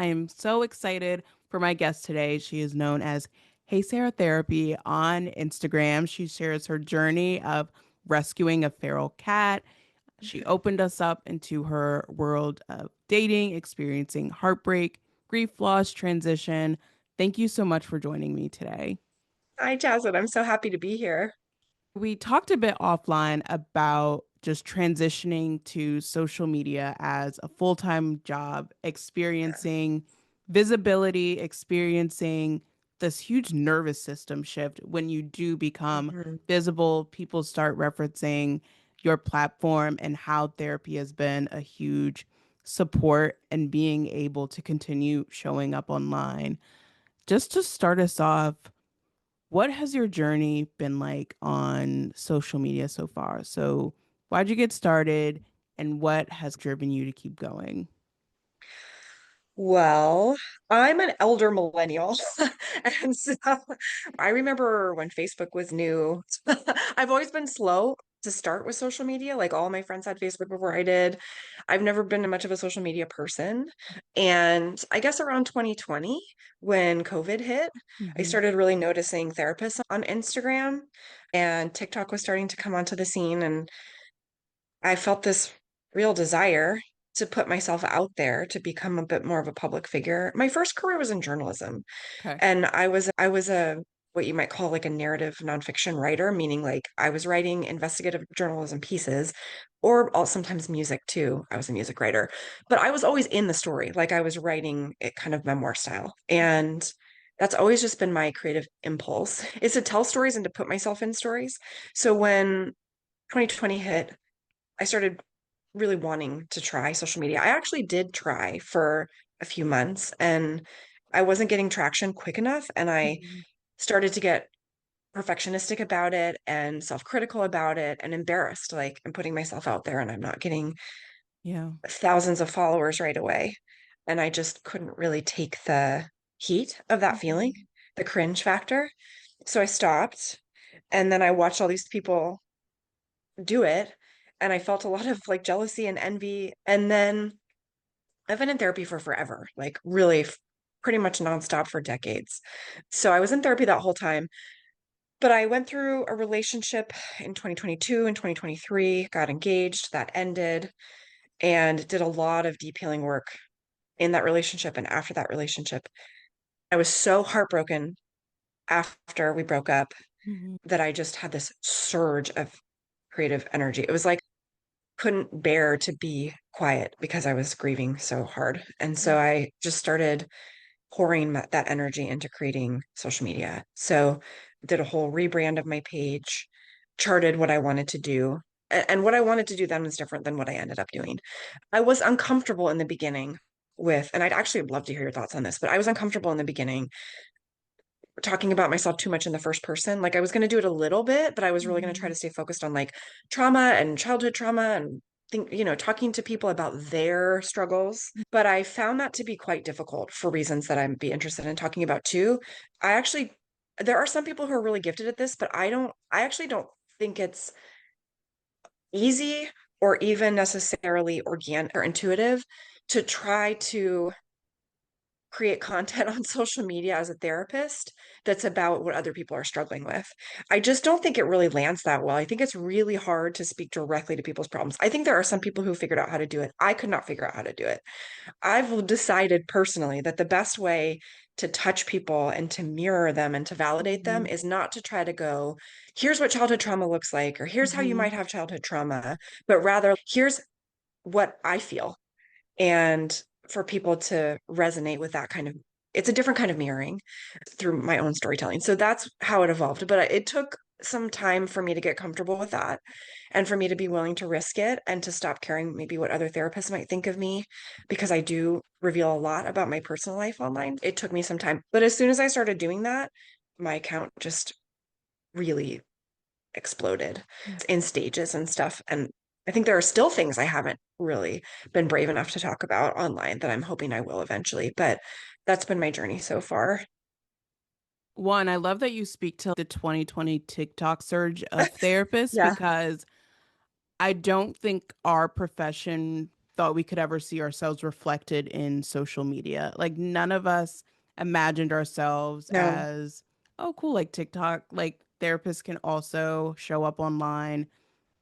I am so excited for my guest today. She is known as Hey Sarah Therapy on Instagram. She shares her journey of rescuing a feral cat. She opened us up into her world of dating, experiencing heartbreak, grief, loss, transition. Thank you so much for joining me today. Hi, Jazzmyn. I'm so happy to be here. We talked a bit offline about just transitioning to social media as a full-time job, experiencing visibility, experiencing this huge nervous system shift when you do become Mhm. visible. People start referencing your platform and how therapy has been a huge support and being able to continue showing up online. Just to start us off, what has your journey been like on social media so far? So, why'd you get started and what has driven you to keep going? Well, I'm an elder millennial. And so I remember when Facebook was new. I've always been slow to start with social media. Like all my friends had Facebook before I did. I've never been much of a social media person. And I guess around 2020, when COVID hit, I Hmm. started really noticing therapists on Instagram and TikTok was starting to come onto the scene. And I felt this real desire to put myself out there to become a bit more of a public figure. My first career was in journalism, Okay. and I was a what you might call like a narrative nonfiction writer, meaning like I was writing investigative journalism pieces or sometimes music too. I was a music writer, but I was always in the story, like I was writing it kind of memoir style. And that's always just been my creative impulse is to tell stories and to put myself in stories. So when 2020 hit, I started really wanting to try social media. I actually did try for a few months and I wasn't getting traction quick enough. And I Mhm. started to get perfectionistic about it and self-critical about it and embarrassed. Like I'm putting myself out there and I'm not getting Yeah. thousands of followers right away. And I just couldn't really take the heat of that feeling, Mhm. the cringe factor. So I stopped. And then I watched all these people do it. And I felt a lot of like jealousy and envy. And then I've been in therapy for forever, like really pretty much nonstop for decades. So I was in therapy that whole time, but I went through a relationship in 2022 and 2023, got engaged, that ended, and did a lot of deep healing work in that relationship and after that relationship. I was so heartbroken after we broke up Mhm. that I just had this surge of creative energy. It was like couldn't bear to be quiet because I was grieving so hard. And so I just started pouring that energy into creating social media. So did a whole rebrand of my page, charted what I wanted to do. And what I wanted to do then was different than what I ended up doing. I was uncomfortable in the beginning with, and I'd actually love to hear your thoughts on this, but I was uncomfortable in the beginning talking about myself too much in the first person. Like I was going to do it a little bit, but I was really going to try Mhm. to stay focused on like trauma and childhood trauma and talking to people about their struggles. But I found that to be quite difficult for reasons that I'd be interested in talking about too. I actually, there are some people who are really gifted at this, but I actually don't think it's easy or even necessarily organic or intuitive to try to create content on social media as a therapist that's about what other people are struggling with. I just don't think it really lands that well. I think it's really hard to speak directly to people's problems. I think there are some people who figured out how to do it. I could not figure out how to do it. I've decided personally that the best way to touch people and to mirror them and to validate them Mhm. is not to try to go, here's what childhood trauma looks like, or here's how you Mhm. might have childhood trauma, but rather, here's what I feel and for people to resonate with that kind of it's a different kind of mirroring through my own storytelling. So that's how it evolved, but it took some time for me to get comfortable with that and for me to be willing to risk it and to stop caring maybe what other therapists might think of me because I do reveal a lot about my personal life online. It took me some time, but as soon as I started doing that, my account just really exploded in stages and stuff. And I think there are still things I haven't really been brave enough to talk about online that I'm hoping I will eventually. But that's been my journey so far. One, I love that you speak to the 2020 TikTok surge of therapists Yeah. because I don't think our profession thought we could ever see ourselves reflected in social media. Like none of us imagined ourselves No. as, oh, cool, like TikTok, like therapists can also show up online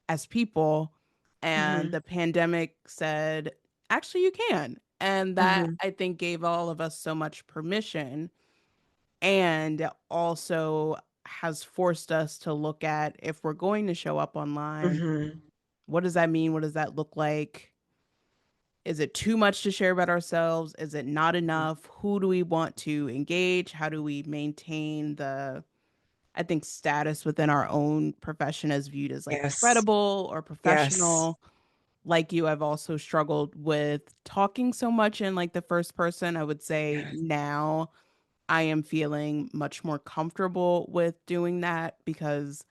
as people. And Hmm. the pandemic said, actually, you can. And that Hmm. I think gave all of us so much permission and also has forced us to look at if we're going to show up online, Hmm. what does that mean? What does that look like? Is it too much to share about ourselves? Is it not enough? Who do we want to engage? How do we maintain the, I think, status within our own profession as viewed as like Yes. credible or Yes. professional? Like you, I've also struggled with talking so much in like the first person. I would say Yes. now I am feeling much more comfortable with doing that because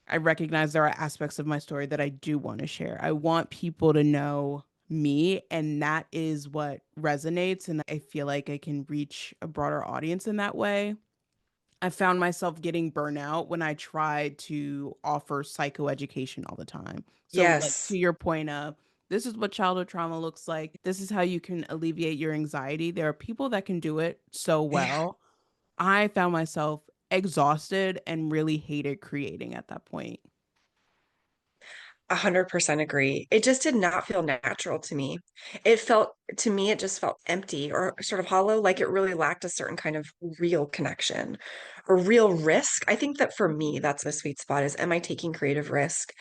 I recognize there are aspects of my story that I do want to share. I want people to know me, and that is what resonates. And I feel like I can reach a broader audience in that way. I found myself getting burnout when I tried to offer psychoeducation all the time. So, like to Yes. your point of, this is what childhood trauma looks like. This is how you can alleviate your anxiety. There are people that can do it so Yeah. well. I found myself exhausted and really hated creating at that point. 100% agree. It just did not feel natural to me. It felt, to me, it just felt empty or sort of hollow, like it really lacked a certain kind of real connection or real risk. I think that for me, that's the sweet spot is, am I taking creative risk?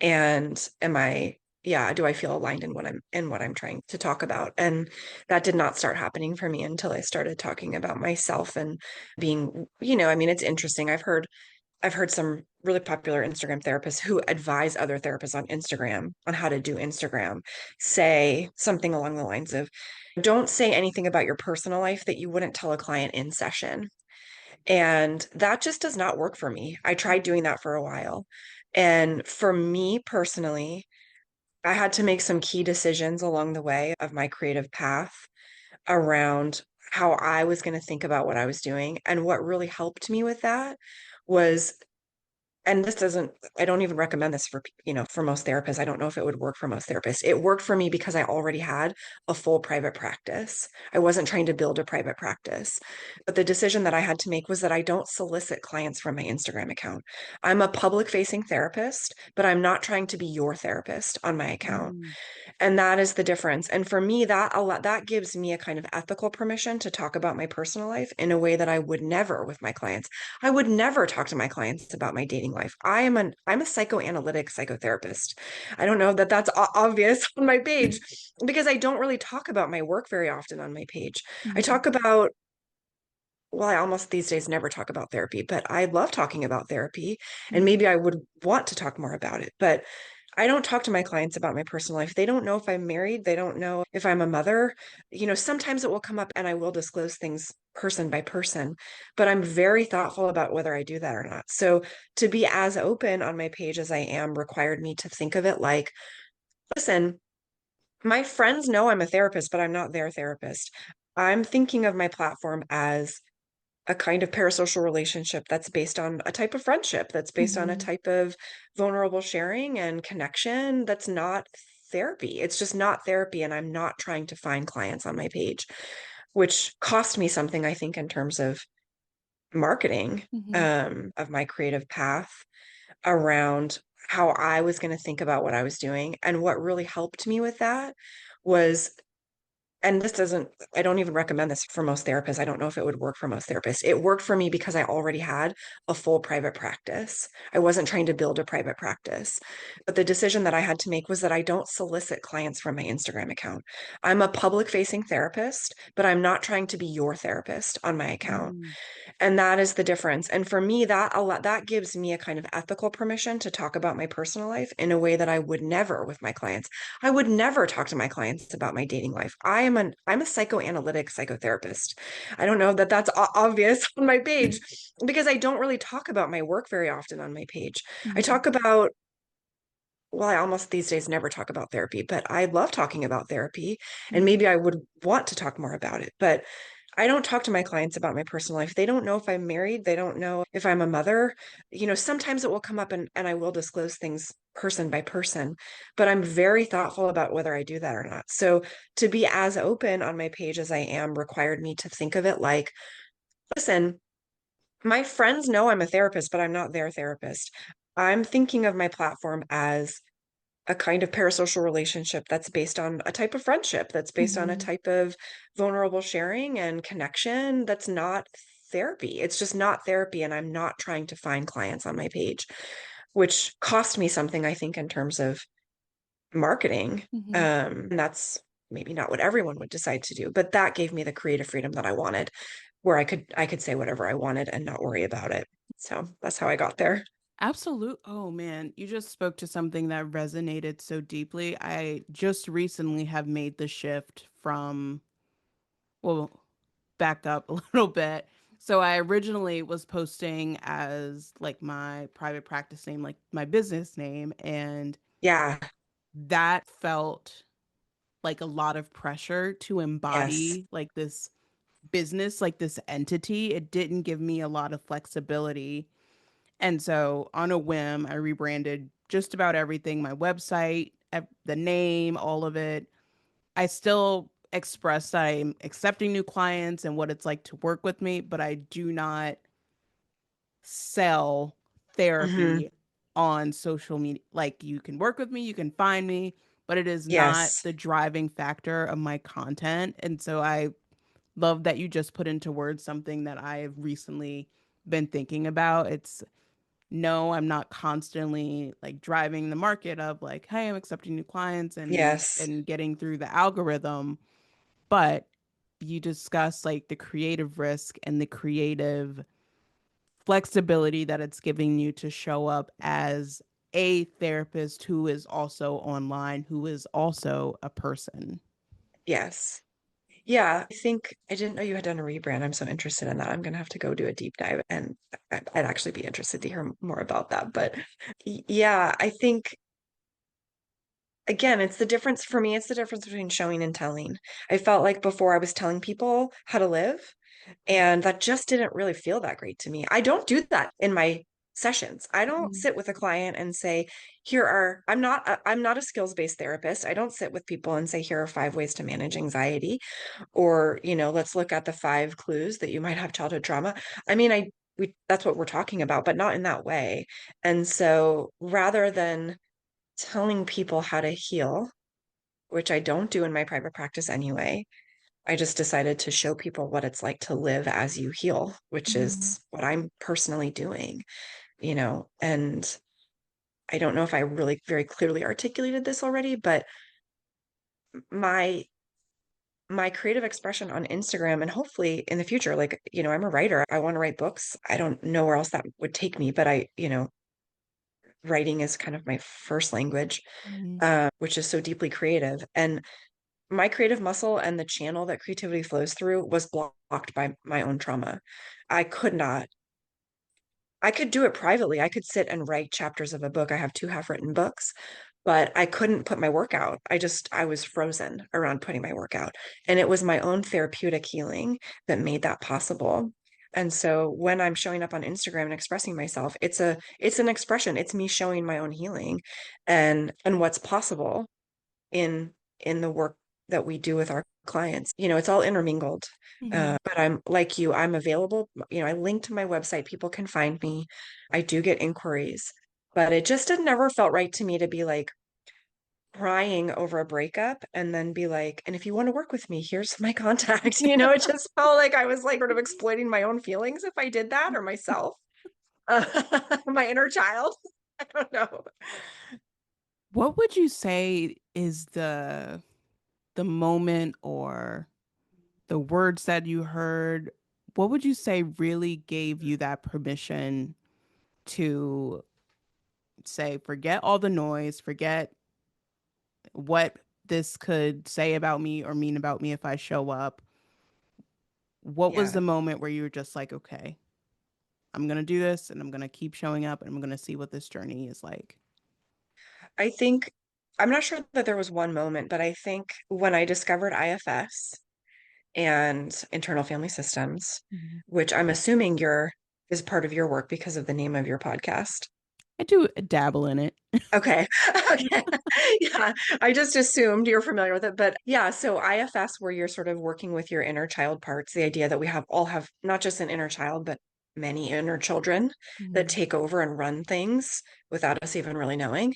And am I, yeah, do I feel aligned in what I'm trying to talk about? And that did not start happening for me until I started talking about myself and being, I mean, it's interesting. I've heard some really popular Instagram therapists who advise other therapists on Instagram on how to do Instagram say something along the lines of, don't say anything about your personal life that you wouldn't tell a client in session. And that just does not work for me. I tried doing that for a while. And for me personally, I had to make some key decisions along the way of my creative path around how I was going to think about what I was doing. And what really helped me with that was, and this doesn't, I don't even recommend this for, for most therapists. I don't know if it would work for most therapists. It worked for me because I already had a full private practice. I wasn't trying to build a private practice. But the decision that I had to make was that I don't solicit clients from my Instagram account. I'm a public facing therapist, but I'm not trying to be your therapist on my account. Mm, And that is the difference. And for me, that gives me a kind of ethical permission to talk about my personal life in a way that I would never with my clients. I would never talk to my clients about my dating life. I'm a psychoanalytic psychotherapist. I don't know that that's obvious on my page because I don't really talk about my work very often on my page. I mhm, talk about, well, I almost these days never talk about therapy, but I love talking about therapy and mhm, maybe I would want to talk more about it. But I don't talk to my clients about my personal life. They don't know if I'm married. They don't know if I'm a mother. Sometimes it will come up and I will disclose things person by person, but I'm very thoughtful about whether I do that or not. So to be as open on my page as I am required me to think of it like, listen, my friends know I'm a therapist, but I'm not their therapist. I'm thinking of my platform as a kind of parasocial relationship that's based on a type of friendship, that's based on a mhm, type of vulnerable sharing and connection that's not therapy. It's just not therapy. And I'm not trying to find clients on my page, which cost me something, I think, in terms of marketing mhm, of my creative path around how I was going to think about what I was doing. And what really helped me with that was, and this doesn't, I don't even recommend this for most therapists. I don't know if it would work for most therapists. It worked for me because I already had a full private practice. I wasn't trying to build a private practice. But the decision that I had to make was that I don't solicit clients from my Instagram account. I'm a public facing therapist, but I'm not trying to be your therapist on my account. mm, And that is the difference. And for me, that gives me a kind of ethical permission to talk about my personal life in a way that I would never with my clients. I would never talk to my clients about my dating life. I'm a psychoanalytic psychotherapist. I don't know that that's obvious on my page because I don't really talk about my work very often on my page. I mhm, talk about, well, I almost these days never talk about therapy, but I love talking about therapy and mhm, maybe I would want to talk more about it. But I don't talk to my clients about my personal life. They don't know if I'm married. They don't know if I'm a mother. Sometimes it will come up and I will disclose things person by person, but I'm very thoughtful about whether I do that or not. So to be as open on my page as I am required me to think of it like, listen, my friends know I'm a therapist, but I'm not their therapist. I'm thinking of my platform as a kind of parasocial relationship that's based on a type of friendship, that's based on a Mm-hmm. type of vulnerable sharing and connection that's not therapy. It's just not therapy. And I'm not trying to find clients on my page, which cost me something, I think, in terms of marketing. Mm-hmm. And that's maybe not what everyone would decide to do, but that gave me the creative freedom that I wanted, where I could say whatever I wanted and not worry about it. So that's how I got there. Absolute. Oh man, you just spoke to something that resonated so deeply. I just recently have made the shift from, well, back up a little bit. So I originally was posting as like my private practice name, like my business name, and Yeah. that felt like a lot of pressure to Yes. embody like this business, like this entity. It didn't give me a lot of flexibility. And so on a whim, I rebranded just about everything, my website, the name, all of it. I still express that I'm accepting new clients and what it's like to work with me, but I do not sell Hmm. therapy on social media. Like you can work with me, you can find me, but it is not Yes. the driving factor of my content. And so I love that you just put into words something that I've recently been thinking about. It's no, I'm not constantly like driving the market of like, hey, I'm accepting new clients Yes. and getting through the algorithm, but you discuss like the creative risk and the creative flexibility that it's giving you to show up as a therapist who is also online, who is also a person. Yes. Yeah, I think I didn't know you had done a rebrand. I'm so interested in that. I'm gonna have to go do a deep dive, and I'd actually be interested to hear more about that. But yeah, I think again, it's the difference for me, it's the difference between showing and telling. I felt like before I was telling people how to live, and that just didn't really feel that great to me. I don't do that in my sessions. I don't Mhm. sit with a client and say, I'm not a skills-based therapist. I don't sit with people and say, here are 5 ways to manage anxiety, or, let's look at the 5 clues that you might have childhood trauma. I mean, that's what we're talking about, but not in that way. And so rather than telling people how to heal, which I don't do in my private practice anyway, I just decided to show people what it's like to live as you heal, which Mhm. is what I'm personally doing. And I don't know if I really very clearly articulated this already, but my my creative expression on Instagram and hopefully in the future, like, I'm a writer. I want to write books. I don't know where else that would take me, but writing is kind of my first language, Mhm. which is so deeply creative. And my creative muscle and the channel that creativity flows through was blocked by my own trauma. I could not. I could do it privately. I could sit and write chapters of a book. I have 2 half-written books, but I couldn't put my work out. I was frozen around putting my work out. And it was my own therapeutic healing that made that possible. And so when I'm showing up on Instagram and expressing myself, it's an expression. It's me showing my own healing and what's possible in the work that we do with our clients. It's all intermingled. Mhm. But I'm like you, I'm available. I linked my website. People can find me. I do get inquiries, but it just had never felt right to me to be like crying over a breakup and then be like, and if you want to work with me, here's my contact. It just felt like I was like sort of exploiting my own feelings if I did that, or myself, my inner child. I don't know. What would you say is the moment or the words that you heard? What would you say really gave you that permission to say, forget all the noise, forget what this could say about me or mean about me if I show up? What was Yeah. the moment where you were just like, okay, I'm going to do this and I'm going to keep showing up and I'm going to see what this journey is like? I think I'm not sure that there was one moment, but I think when I discovered IFS and internal family systems, Mhm. which I'm assuming is part of your work because of the name of your podcast. I do dabble in it. Okay. Okay. Yeah. I just assumed you're familiar with it. But yeah, so IFS, where you're sort of working with your inner child parts, the idea that we all have not just an inner child, but many inner children that Mhm. take over and run things without us even really knowing.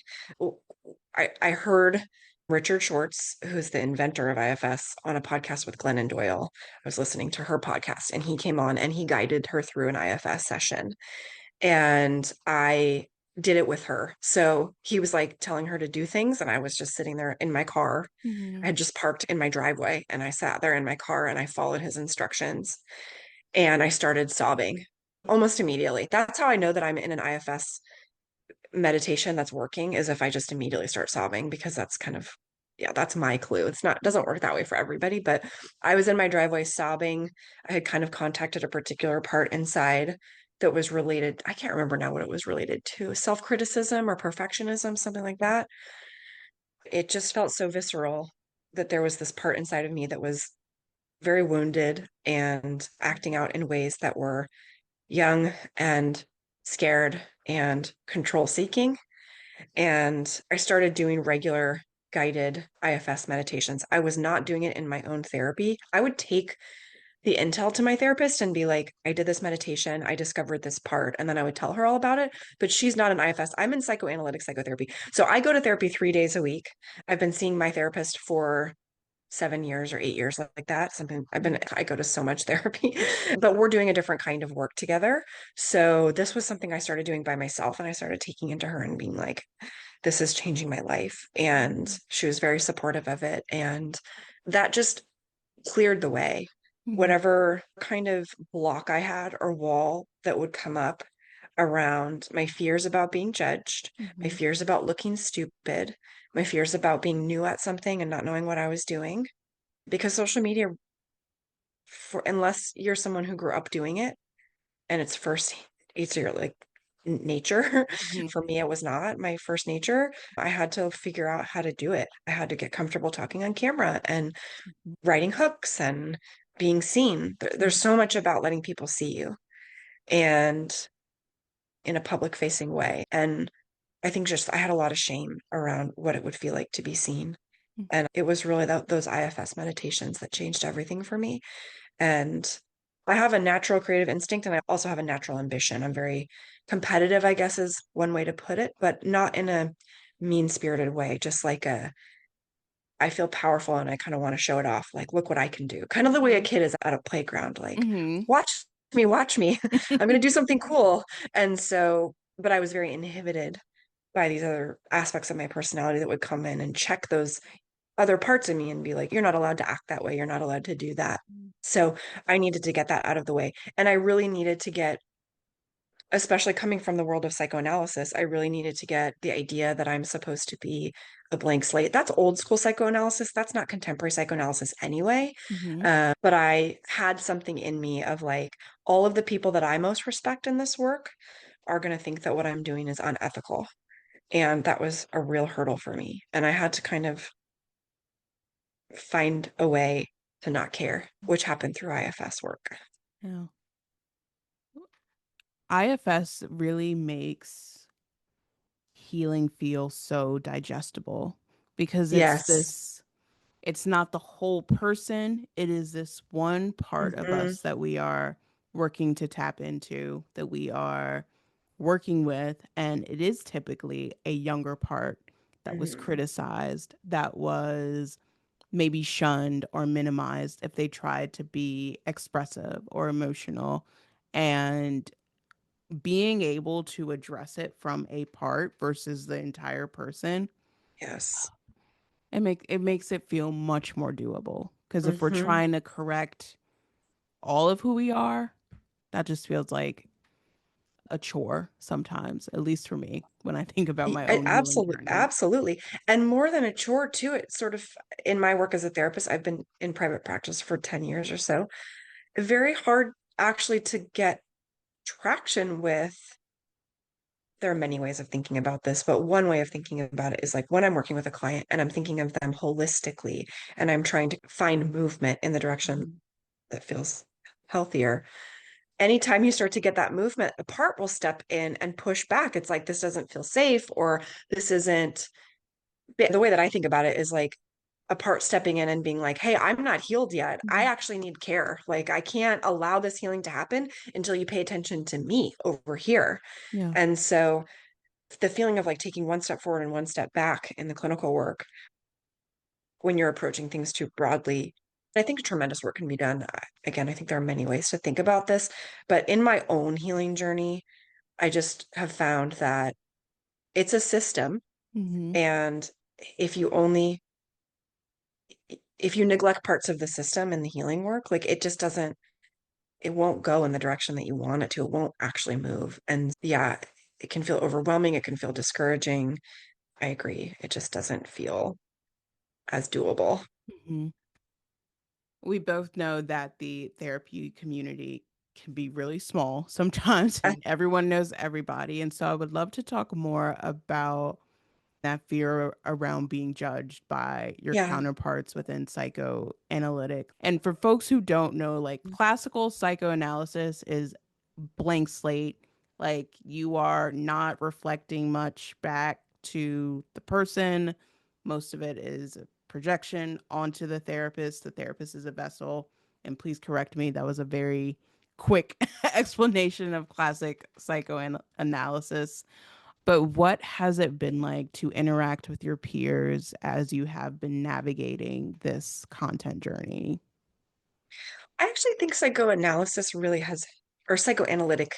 I heard Richard Schwartz, who's the inventor of IFS, on a podcast with Glennon Doyle. I was listening to her podcast, and he came on and he guided her through an IFS session. And I did it with her. So he was like telling her to do things, and I was just sitting there in my car. I Mhm. had just parked in my driveway, and I sat there in my car and I followed his instructions, and I started sobbing almost immediately. That's how I know that I'm in an IFS meditation that's working, is if I just immediately start sobbing, because that's kind of, yeah, that's my clue. It's not, doesn't work that way for everybody, but I was in my driveway sobbing. I had kind of contacted a particular part inside that was related. I can't remember now what it was related to, self-criticism or perfectionism, something like that. It just felt so visceral that there was this part inside of me that was very wounded and acting out in ways that were young and scared and control seeking. And I started doing regular guided IFS meditations. I was not doing it in my own therapy. I would take the intel to my therapist and be like, I did this meditation, I discovered this part, and then I would tell her all about it. But she's not an IFS. I'm in psychoanalytic psychotherapy. So I go to therapy 3 days a week. I've been seeing my therapist for 7 years or 8 years, like that. Something I go to so much therapy, but we're doing a different kind of work together. So this was something I started doing by myself, and I started taking into her and being like, this is changing my life. And she was very supportive of it. And that just cleared the way. Mhm. Whatever kind of block I had or wall that would come up around my fears about being judged, my Mhm. fears about looking stupid, my fears about being new at something and not knowing what I was doing. Because social media, unless you're someone who grew up doing it and it's your like nature. Mhm. For me, it was not my first nature. I had to figure out how to do it. I had to get comfortable talking on camera and Mhm. writing hooks and being seen. There's Mhm. so much about letting people see you and in a public facing way. And I think just I had a lot of shame around what it would feel like to be seen. And it was really those IFS meditations that changed everything for me. And I have a natural creative instinct, and I also have a natural ambition. I'm very competitive, I guess is one way to put it, but not in a mean-spirited way, just like I feel powerful and I kind of want to show it off. Like, look what I can do. Kind of the way a Mhm. kid is at a playground, like, Mhm. watch me, watch me. I'm going to do something cool. And so, but I was very inhibited by these other aspects of my personality that would come in and check those other parts of me and be like, you're not allowed to act that way. You're not allowed to do that. So I needed to get that out of the way. And I really needed to get, especially coming from the world of psychoanalysis, I really needed to get the idea that I'm supposed to be a blank slate. That's old school psychoanalysis. That's not contemporary psychoanalysis anyway. Mhm. But I had something in me of like, all of the people that I most respect in this work are going to think that what I'm doing is unethical. And that was a real hurdle for me. And I had to kind of find a way to not care, which happened through IFS work. Yeah. IFS really makes healing feel so digestible because Yes. it's not the whole person. It is this one part of Hmm. us that we are working to tap into, that we are working with. And it is typically a younger part that was Hmm. criticized, that was maybe shunned or minimized if they tried to be expressive or emotional. And being able to address it from a part versus the entire person, Yes. it makes it feel much more doable. Because if we're Hmm. trying to correct all of who we are, that just feels like a chore sometimes, at least for me, when I think about my own healing Absolutely, journey. absolutely. And more than a chore too, it's sort of in my work as a therapist, I've been in private practice for 10 years or so. Very hard actually to get traction with. There are many ways of thinking about this, but one way of thinking about it is like when I'm working with a client and I'm thinking of them holistically and I'm trying to find movement in the direction Mhm. that feels healthier. Anytime you start to get that movement, a part will step in and push back. It's like, this doesn't feel safe, or this isn't. The way that I think about it is like a part stepping in and being like, hey, I'm not healed yet. I Mhm. actually need care. Like, I can't allow this healing to happen until you pay attention to me over here. Yeah. And so the feeling of like taking one step forward and one step back in the clinical work when you're approaching things too broadly, I think tremendous work can be done. Again, I think there are many ways to think about this, but in my own healing journey, I just have found that it's a system. Hmm. And if you only, if you neglect parts of the system in the healing work, like it just doesn't, it won't go in the direction that you want it to. It won't actually move. And yeah, it can feel overwhelming. It can feel discouraging. I agree. It just doesn't feel as doable. Hmm. We both know that the therapy community can be really small sometimes, and everyone knows everybody. And so I would love to talk more about that fear around being judged by your Yeah. counterparts within psychoanalytic. And for folks who don't know, like classical psychoanalysis is blank slate. Like you are not reflecting much back to the person. Most of it is a projection onto the therapist. The therapist is a vessel. And please correct me, that was a very quick explanation of classic psychoanalysis. But what has it been like to interact with your peers as you have been navigating this content journey? I actually think psychoanalysis really has, or psychoanalytic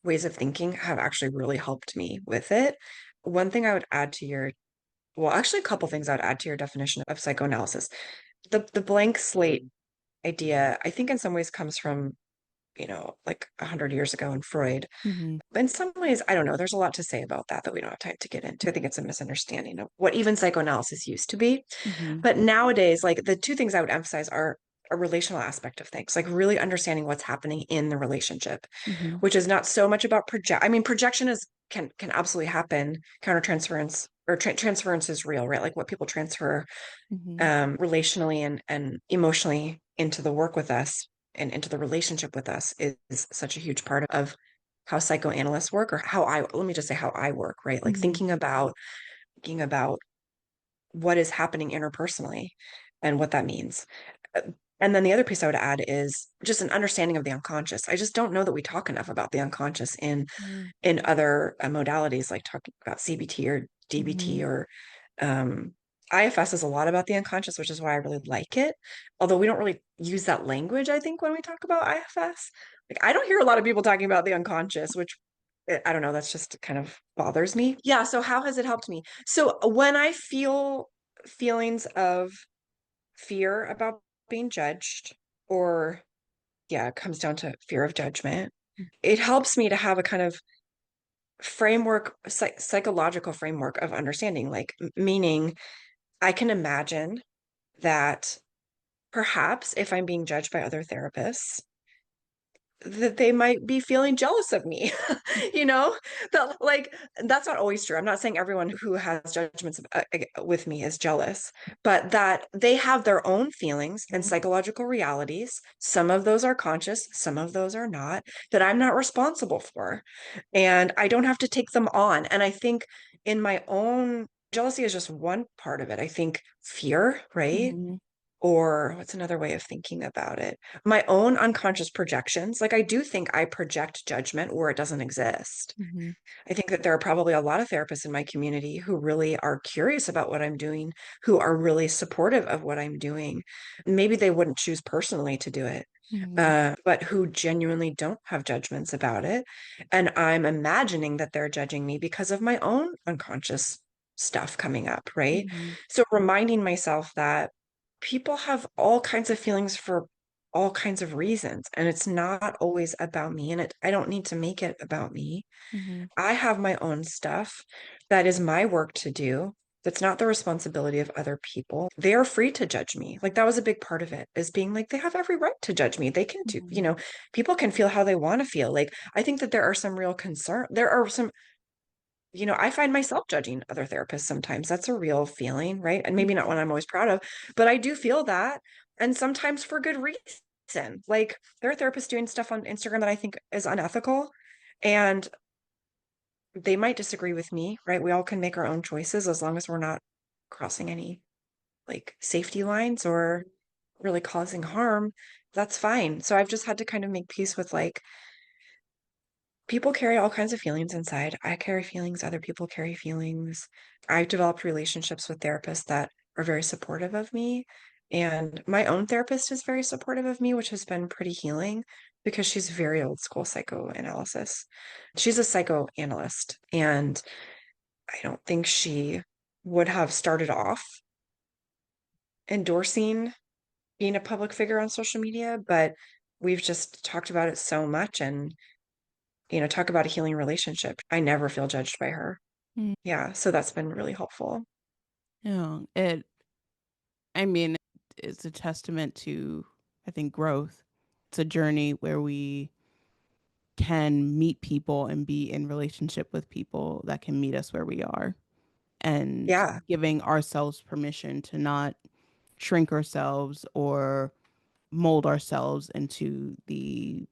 ways of thinking have actually really helped me with it. One thing I would add to your, well, actually, a couple things I would add to your definition of psychoanalysis. The blank slate idea, I think in some ways comes from, like 100 years ago in Freud. Hmm. But in some ways, I don't know, there's a lot to say about that we don't have time to get into. I think it's a misunderstanding of what even psychoanalysis used to be. Hmm. But nowadays, like the two things I would emphasize are a relational aspect of things, like really understanding what's happening in the relationship, Hmm. which is not so much about project. I mean, projection is can absolutely happen. Countertransference or transference is real, right? Like what people transfer Hmm. relationally and emotionally into the work with us and into the relationship with us is such a huge part of how psychoanalysts work, or how I, let me just say how I work, right? Like Hmm. thinking about what is happening interpersonally and what that means. Uh, And then the other piece I would add is just an understanding of the unconscious. I just don't know that we talk enough about the unconscious in other modalities, like talking about CBT or DBT Hmm. or um, IFS is a lot about the unconscious, which is why I really like it. Although we don't really use that language, I think, when we talk about IFS. Like I don't hear a lot of people talking about the unconscious, which I don't know, that's just kind of bothers me. Yeah, so how has it helped me? So when I feel feelings of fear about being judged, or yeah, it comes down to fear of judgment, it helps me to have a kind of framework, psychological framework of understanding, like meaning I can imagine that perhaps if I'm being judged by other therapists, that they might be feeling jealous of me, you know, that like that's not always true. I'm not saying everyone who has judgments with me is jealous, but that they have their own feelings and psychological realities. Some of those are conscious, some of those are not, that I'm not responsible for, and I don't have to take them on. And I think in my own, jealousy is just one part of it. I think fear, right? Hmm. Or what's another way of thinking about it? My own unconscious projections. Like I do think I project judgment where it doesn't exist. Hmm. I think that there are probably a lot of therapists in my community who really are curious about what I'm doing, who are really supportive of what I'm doing. Maybe they wouldn't choose personally to do it, Hmm. but who genuinely don't have judgments about it. And I'm imagining that they're judging me because of my own unconscious stuff coming up, right? Hmm. So reminding myself that people have all kinds of feelings for all kinds of reasons, and it's not always about me, and I don't need to make it about me. Hmm. I have my own stuff that is my work to do. That's not the responsibility of other people. They are free to judge me. Like that was a big part of it, is being like, they have every right to judge me. They can do, Hmm. people can feel how they want to feel. Like, I think that there are some real concern. There are some, I find myself judging other therapists sometimes. That's a real feeling, right? And maybe not one I'm always proud of, but I do feel that. And sometimes for good reason. listen, like there are therapists doing stuff on Instagram that I think is unethical, and they might disagree with me, right? We all can make our own choices as long as we're not crossing any like safety lines or really causing harm. That's fine. So I've just had to kind of make peace with like people carry all kinds of feelings inside. I carry feelings, other people carry feelings. I've developed relationships with therapists that are very supportive of me. And my own therapist is very supportive of me, which has been pretty healing because she's very old school psychoanalysis. She's a psychoanalyst, and I don't think she would have started off endorsing being a public figure on social media, but we've just talked about it so much and, talk about a healing relationship. I never feel judged by her. Mm. Yeah, so that's been really helpful. Yeah, I mean, it's a testament to, I think, growth. It's a journey where we can meet people and be in relationship with people that can meet us where we are, and Yeah. giving ourselves permission to not shrink ourselves or mold ourselves into the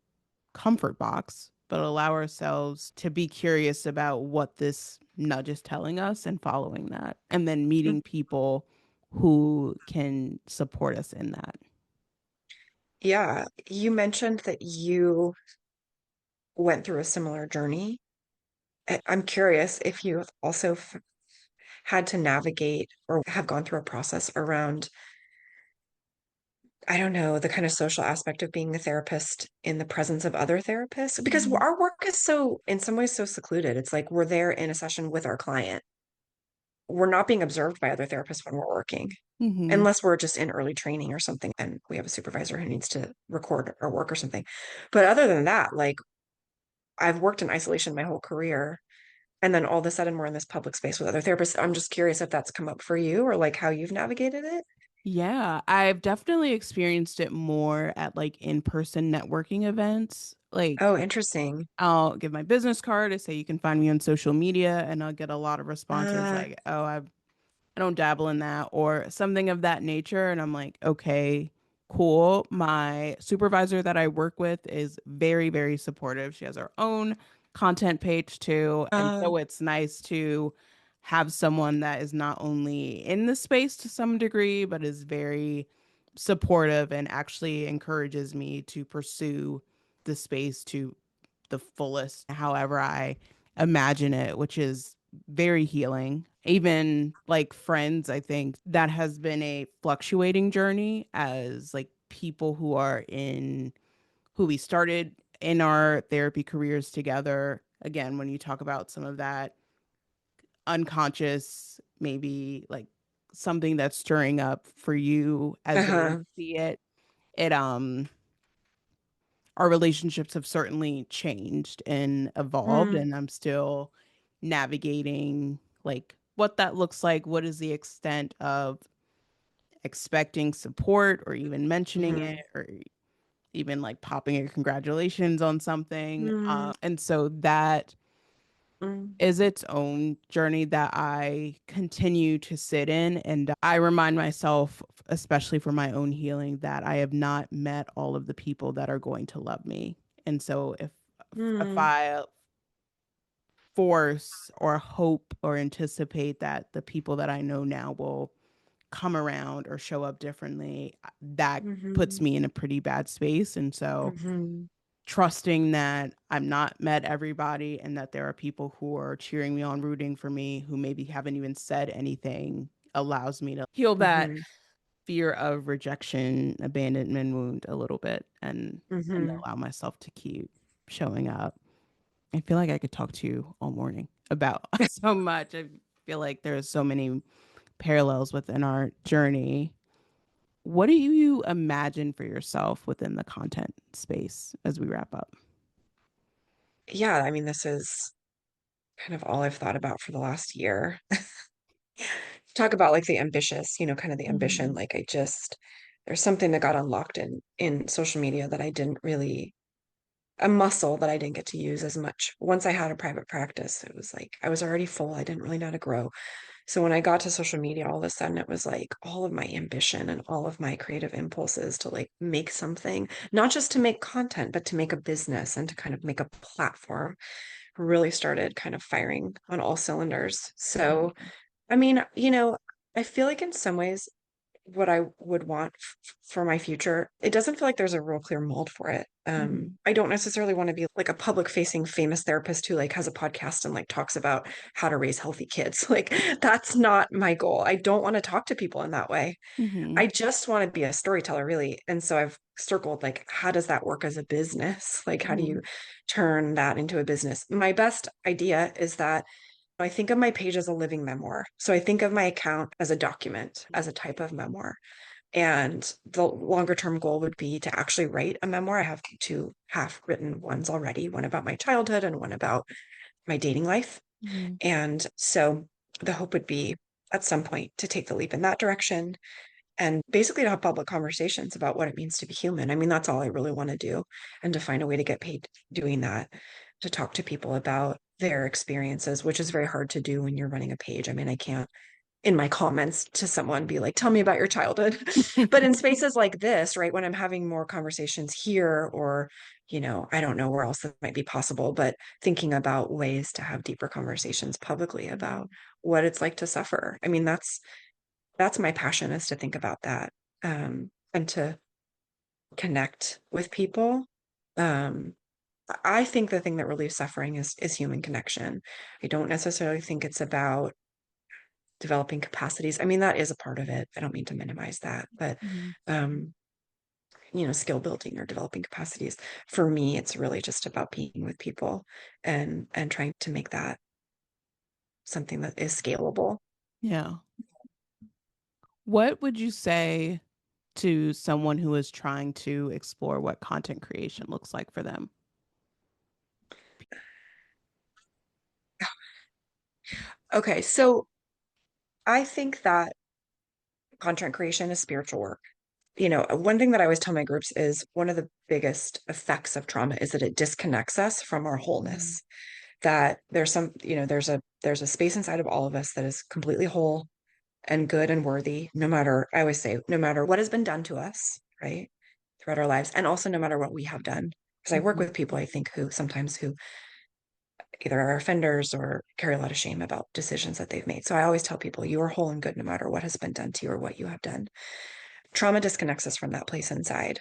comfort box, but allow ourselves to be curious about what this nudge is telling us and following that, and then Mm. meeting people who can support us in that. Yeah. You mentioned that you went through a similar journey. I'm curious if you have also had to navigate or have gone through a process around, I don't know, the kind of social aspect of being a therapist in the presence of other therapists, because Mhm. our work is so, in some ways, so secluded. It's like we're there in a session with our client. We're not being observed by other therapists when we're working, Mhm. unless we're just in early training or something and we have a supervisor who needs to record our work or something. But other than that, like I've worked in isolation my whole career. And then all of a sudden we're in this public space with other therapists. I'm just curious if that's come up for you or like how you've navigated it. Yeah, I've definitely experienced it more at like in-person networking events. Oh, Like, interesting. I'll give my business card, I say you can find me on social media, and I'll get a lot of responses Uh, like, "Oh, I don't dabble in that," or something of that nature. And I'm like, okay, cool. My supervisor that I work with is very, very supportive. She has her own content page too. And uh, so it's nice to have someone that is not only in the space to some degree, but is very supportive and actually encourages me to pursue the space to the fullest, however I imagine it, which is very healing. Even like friends, I think that has been a fluctuating journey as like people who are in who we started in our therapy careers together. Again, when you talk about some of that unconscious, maybe like something that's stirring up for you as they uh-huh. see it, it our relationships have certainly changed and evolved, Mm, and I'm still navigating like what that looks like. What is the extent of expecting support or even mentioning it, mhm, or even like popping a congratulations on something. mm, And so that mm, is its own journey that I continue to sit in. And I remind myself, especially for my own healing, that I have not met all of the people that are going to love me. And so if mm, I force or hope or anticipate that the people that I know now will come around or show up differently, that puts mhm, me in a pretty bad space. And so mhm, trusting that I'm not met everybody and that there are people who are cheering me on, rooting for me, who maybe haven't even said anything, allows me to heal that mhm, fear of rejection, abandonment wound a little bit, and mhm. allow myself to keep showing up. I feel like I could talk to you all morning about so much. I feel like there's so many parallels within our journey. What do you imagine for yourself within the content space as we wrap up? Yeah, I mean, this is kind of all I've thought about for the last year. Talk about like the ambitious, kind of the ambition. Mhm. Like there's something that got unlocked in social media that I didn't really a muscle that I didn't get to use as much. Once I had a private practice, it was like I was already full. I didn't really know how to grow. So when I got to social media, all of a sudden it was like all of my ambition and all of my creative impulses to like make something, not just to make content, but to make a business and to kind of make a platform really started kind of firing on all cylinders. So, Mhm. I mean, I feel like in some ways what I would want for my future, it doesn't feel like there's a real clear mold for it. Mhm. I don't necessarily want to be like a public facing famous therapist who like has a podcast and like talks about how to raise healthy kids. Like that's not my goal. I don't want to talk to people in that way. I Mhm. just want to be a storyteller really. And so I've circled like how does that work as a business? Like how do you Mhm. turn that into a business? My best idea is that I think of my page as a living memoir. So I think of my account as a document, as a type of memoir. And the longer term goal would be to actually write a memoir. I have two half written ones already, one about my childhood and one about my dating life. Mhm. And so the hope would be at some point to take the leap in that direction and basically to have public conversations about what it means to be human. I mean, that's all I really want to do, and to find a way to get paid doing that, to talk to people about their experiences, which is very hard to do when you're running a page. I mean, I can't in my comments to someone be like, tell me about your childhood. But in spaces like this, right, when I'm having more conversations here or, I don't know where else that might be possible, but thinking about ways to have deeper conversations publicly about what it's like to suffer. I mean, that's my passion, is to think about that, and to connect with people. Um, I think the thing that relieves suffering is human connection. I don't necessarily think it's about developing capacities. I mean, that is a part of it. I don't mean to minimize that, but Mhm. um, skill building or developing capacities. For me, it's really just about being with people and trying to make that something that is scalable. Yeah. What would you say to someone who is trying to explore what content creation looks like for them? Okay, so I think that content creation is spiritual work. One thing that I always tell my groups is one of the biggest effects of trauma is that it disconnects us from our Mhm. wholeness. That there's some, there's a space inside of all of us that is completely whole and good and worthy, no matter, I always say, no matter what has been done to us, right, throughout our lives, and also no matter what we have done. Because I work Mhm. with people, I think, who sometimes who either are offenders or carry a lot of shame about decisions that they've made. So I always tell people, you are whole and good no matter what has been done to you or what you have done. Trauma disconnects us from that place inside.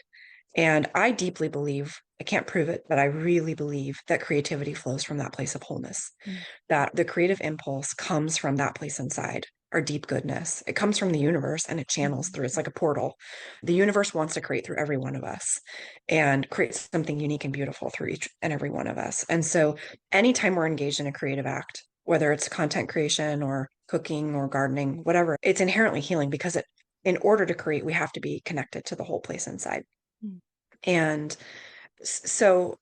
And I deeply believe, I can't prove it, but I really believe that creativity flows from that place of wholeness, Mhm. that the creative impulse comes from that place inside, our deep goodness. It comes from the universe and it channels Mhm. through. It's like a portal. The universe wants to create through every one of us and create something unique and beautiful through each and every one of us. And so anytime we're engaged in a creative act, whether it's content creation or cooking or gardening, whatever, it's inherently healing because in order to create, we have to be connected to the whole place inside. Mhm. And so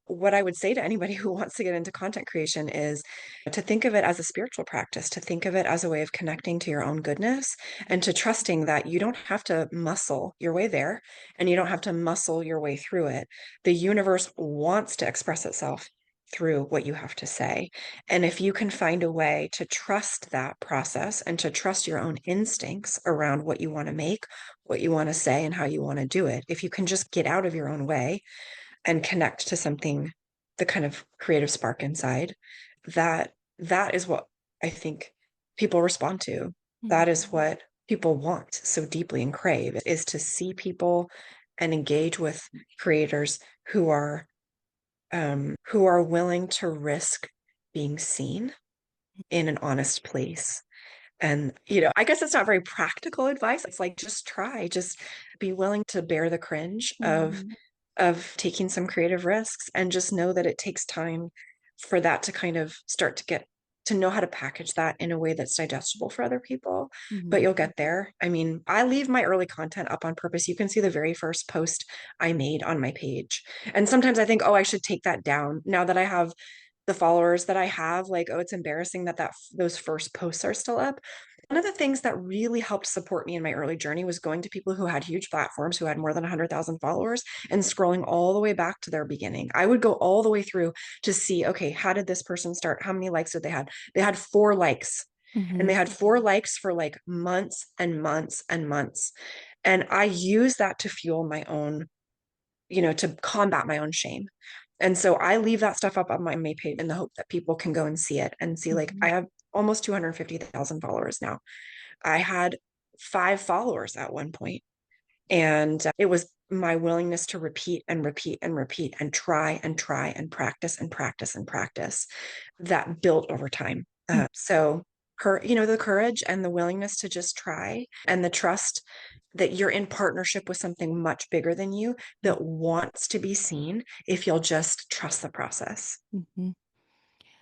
what I would say to anybody who wants to get into content creation is to think of it as a spiritual practice, to think of it as a way of connecting to your own goodness and to trusting that you don't have to muscle your way there and you don't have to muscle your way through it. The universe wants to express itself through what you have to say. And if you can find a way to trust that process and to trust your own instincts around what you want to make, what you want to say, and how you want to do it, if you can just get out of your own way and connect to something, the kind of creative spark inside, that is what I think people respond to. That is Mhm. what people want so deeply and crave, is to see people and engage with creators who are willing to risk being seen in an honest place. And, I guess it's not very practical advice. It's like, just try, just be willing to bear the cringe Mhm. of taking some creative risks, and just know that it takes time for that to kind of start to get to know how to package that in a way that's digestible for other people. But Mhm. you'll get there. I mean, I leave my early content up on purpose. You can see the very first post I made on my page. And sometimes I think, oh, I should take that down now that I have the followers that I have. Like, oh, it's embarrassing that those first posts are still up. One of the things that really helped support me in my early journey was going to people who had huge platforms, who had more than 100,000 followers, and scrolling all the way back to their beginning. I would go all the way through to see, okay, how did this person start? How many likes did they had? They had 4 likes. And Mm-hmm. they had 4 likes for like months and months and months. And I use that to fuel my own, to combat my own shame. And so I leave that stuff up on my May page in the hope that people can go and see it and see, like, Mm-hmm. I have almost 250,000 followers now. I had 5 followers at one point, and it was my willingness to repeat and repeat and repeat and try and try and practice and practice and practice that built over time. So the courage and the willingness to just try, and the trust that you're in partnership with something much bigger than you that wants to be seen if you'll just trust the process. Mm-hmm.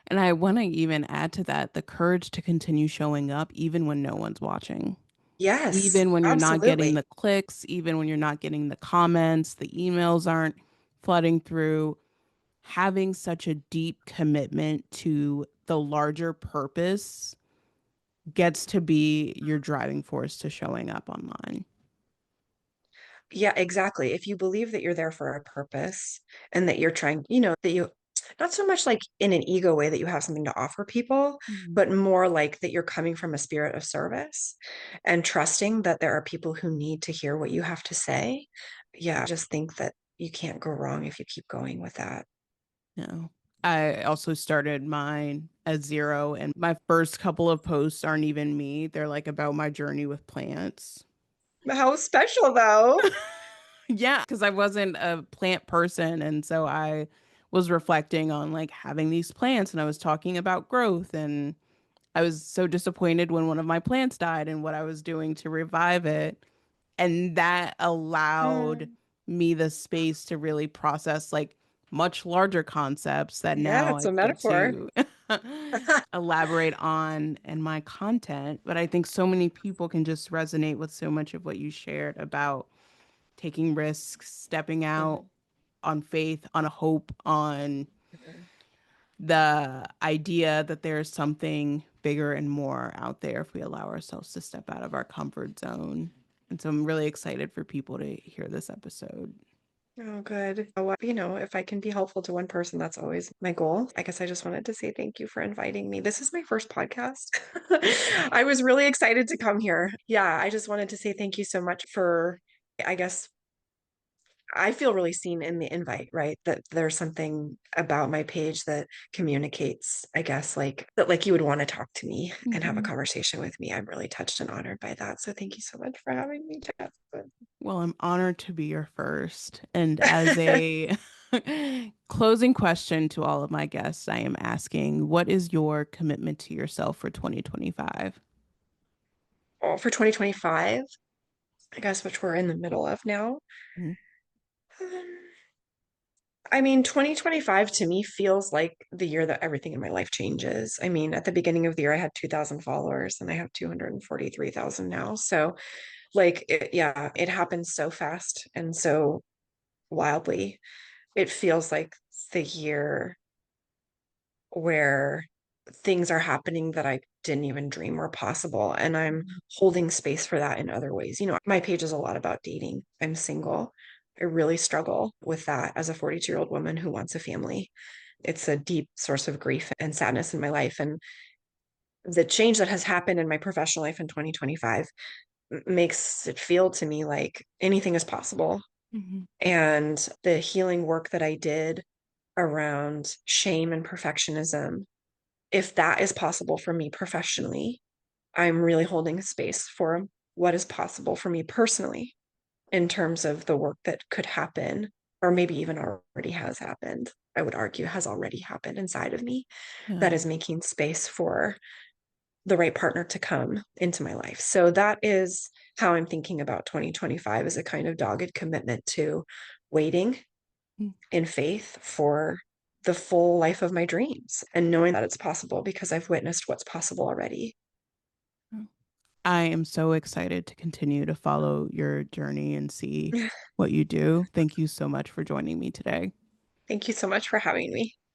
And I want to even add to that the courage to continue showing up even when no one's watching. Yes, Even when you're not getting absolutely. the clicks, even when you're not getting the comments, the emails aren't flooding through, having such a deep commitment to the larger purpose gets to be your driving force to showing up online. Yeah, exactly. If you believe that you're there for a purpose and that you're trying, that you, not so much like in an ego way that you have something to offer people, Mhm. but more like that you're coming from a spirit of service and trusting that there are people who need to hear what you have to say. Yeah, I just think that you can't go wrong if you keep going with that. No. I also started mine at zero, and my first couple of posts aren't even me. They're like about my journey with plants. How special though. Yeah, because I wasn't a plant person. And so I was reflecting on like having these plants and I was talking about growth. And I was so disappointed when one of my plants died and what I was doing to revive it. And that allowed Mm, me the space to really process like much larger concepts that yeah, now it's I a get metaphor. to elaborate on in my content. But I think so many people can just resonate with so much of what you shared about taking risks, stepping out Mhm, on faith, on a hope, on mhm. the idea that there's something bigger and more out there if we allow ourselves to step out of our comfort zone. And so I'm really excited for people to hear this episode. Oh, good. If I can be helpful to one person, that's always my goal. I guess I just wanted to say thank you for inviting me. This is my first podcast. I was really excited to come here. Yeah, I just wanted to say thank you so much for, I guess, I feel really seen in the invite, right? That there's something about my page that communicates, I guess, like that, like you would want to talk to me and have a Mhm. conversation with me. I'm really touched and honored by that. So thank you so much for having me, Well, I'm honored to be your first. And as a closing question to all of my guests, I am asking, what is your commitment to yourself for 2025? Oh, for 2025, I guess, which we're in the middle of now. Mhm. Um, I mean, 2025 to me feels like the year that everything in my life changes. I mean, at the beginning of the year, I had 2,000 followers and I have 243,000 now. So, like, yeah, it happens so fast and so wildly. It feels like the year where things are happening that I didn't even dream were possible. And I'm holding space for that in other ways. My page is a lot about dating. I'm single. I really struggle with that as a 42-year-old woman who wants a family. It's a deep source of grief and sadness in my life. And the change that has happened in my professional life in 2025 makes it feel to me like anything is possible. Mhm. And the healing work that I did around shame and perfectionism, if that is possible for me professionally, I'm really holding space for what is possible for me personally in terms of the work that could happen, or maybe even already has happened. I would argue has already happened inside of me that Yeah. is making space for the right partner to come into my life. So that is how I'm thinking about 2025 as a kind of dogged commitment to waiting Mm. in faith for the full life of my dreams and knowing that it's possible because I've witnessed what's possible already. I am so excited to continue to follow your journey and see what you do. Thank you so much for joining me today. Thank you so much for having me.